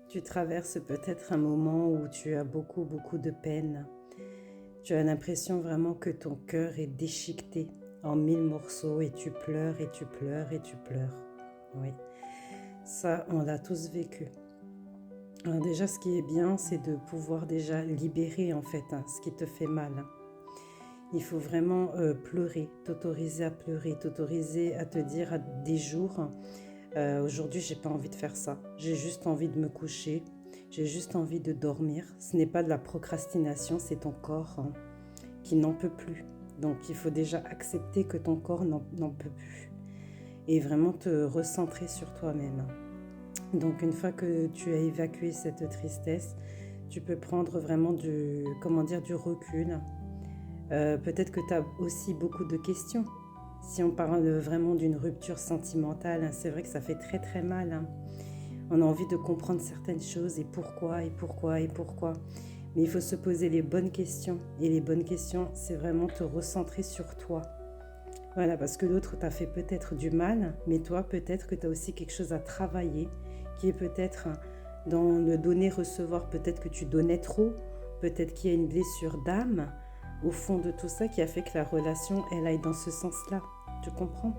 Tu traverses peut-être un moment où tu as beaucoup, beaucoup de peine. Tu as l'impression vraiment que ton cœur est déchiqueté en 1000 morceaux et tu pleures et tu pleures et tu pleures. Oui, ça, on l'a tous vécu. Alors déjà, ce qui est bien, c'est de pouvoir déjà libérer en fait ce qui te fait mal. Il faut vraiment pleurer, t'autoriser à pleurer, t'autoriser à te dire à des jours, aujourd'hui, j'ai pas envie de faire ça. J'ai juste envie de me coucher. J'ai juste envie de dormir. Ce n'est pas de la procrastination, c'est ton corps qui n'en peut plus. Donc, il faut déjà accepter que ton corps n'en peut plus et vraiment te recentrer sur toi-même. Donc, une fois que tu as évacué cette tristesse, tu peux prendre vraiment du recul. Peut-être que tu as aussi beaucoup de questions. Si on parle vraiment d'une rupture sentimentale, c'est vrai que ça fait très très mal. On a envie de comprendre certaines choses et pourquoi, et pourquoi, et pourquoi. Mais il faut se poser les bonnes questions. Et les bonnes questions, c'est vraiment te recentrer sur toi. Voilà, parce que l'autre t'a fait peut-être du mal, mais toi, peut-être que tu as aussi quelque chose à travailler, qui est peut-être dans le donner-recevoir. Peut-être que tu donnais trop, peut-être qu'il y a une blessure d'âme au fond de tout ça qui a fait que la relation, elle aille dans ce sens-là. Tu comprends?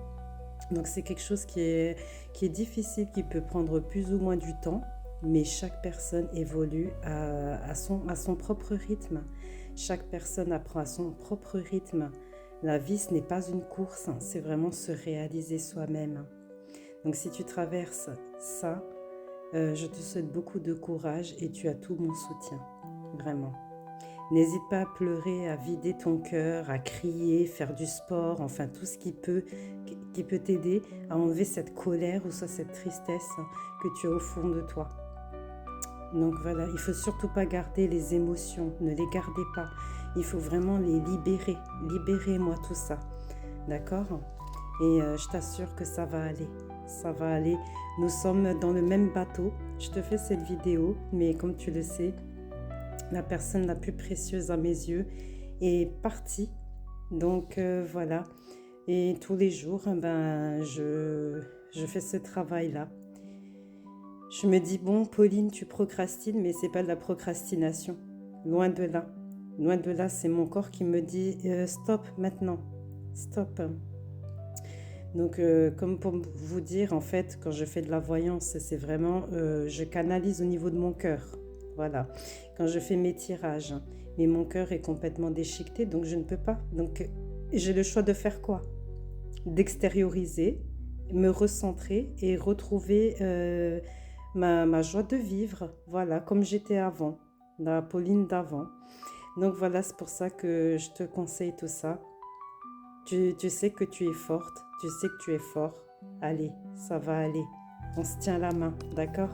Donc c'est quelque chose qui est difficile, qui peut prendre plus ou moins du temps, mais chaque personne évolue à son propre rythme. Chaque personne apprend à son propre rythme. La vie, ce n'est pas une course, c'est vraiment se réaliser soi-même. Donc si tu traverses ça, je te souhaite beaucoup de courage et tu as tout mon soutien, vraiment. N'hésite pas à pleurer, à vider ton cœur, à crier, faire du sport, enfin tout ce qui peut t'aider à enlever cette colère ou soit cette tristesse que tu as au fond de toi. Donc voilà, il ne faut surtout pas garder les émotions, ne les gardez pas. Il faut vraiment les libérer. Libérez-moi tout ça, d'accord? Et je t'assure que ça va aller. Ça va aller. Nous sommes dans le même bateau. Je te fais cette vidéo, mais comme tu le sais, la personne la plus précieuse à mes yeux est partie. Donc voilà. Et tous les jours, je fais ce travail-là. Je me dis, bon, Pauline, tu procrastines, mais c'est pas de la procrastination. Loin de là. Loin de là, c'est mon corps qui me dit, stop maintenant. Stop. Donc, comme pour vous dire, en fait, quand je fais de la voyance, c'est vraiment, je canalise au niveau de mon cœur. Voilà. Quand je fais mes tirages, mais mon cœur est complètement déchiqueté, donc je ne peux pas. Donc, j'ai le choix de faire quoi? D'extérioriser, me recentrer et retrouver ma joie de vivre. Voilà, comme j'étais avant, la Pauline d'avant. Donc voilà, c'est pour ça que je te conseille tout ça. Tu sais que tu es forte, tu sais que tu es fort. Allez, ça va aller. On se tient la main, d'accord?